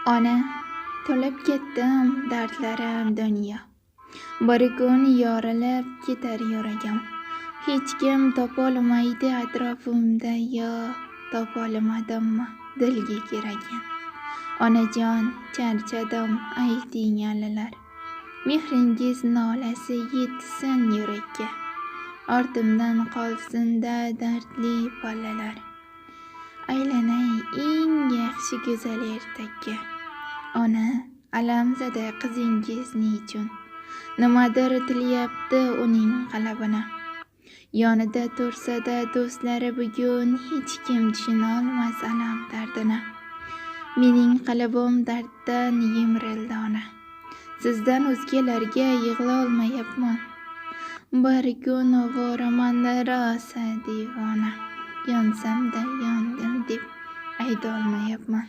Ona, to'lib ketdim dardlarim dunyo. Bir kun yorilib ketar yuragim. Hech kim topolmaydi atrofimda, yo topolmadimmi dilga keragin. Onajon, charchadim ayting allalar. Mehringiz nolasi yetsin yurakka. Ortimdan qolsin-da dardli pallalar. Aylanay eng yaxshi go'zal ertakka. Ona, alamzada qizingiz nechun? Nimadir tilayapti uning qalbini. Yonida tursa-da do'stlari bugun hech kim tushunolmas alam dardini. Mening qalbim darddan yemirildi ona. Sizdan o'zgalarga yig'lolmayapman. Bir kun ovoraman rosa devona. Yonsam-da yondim deb aytolmayapman.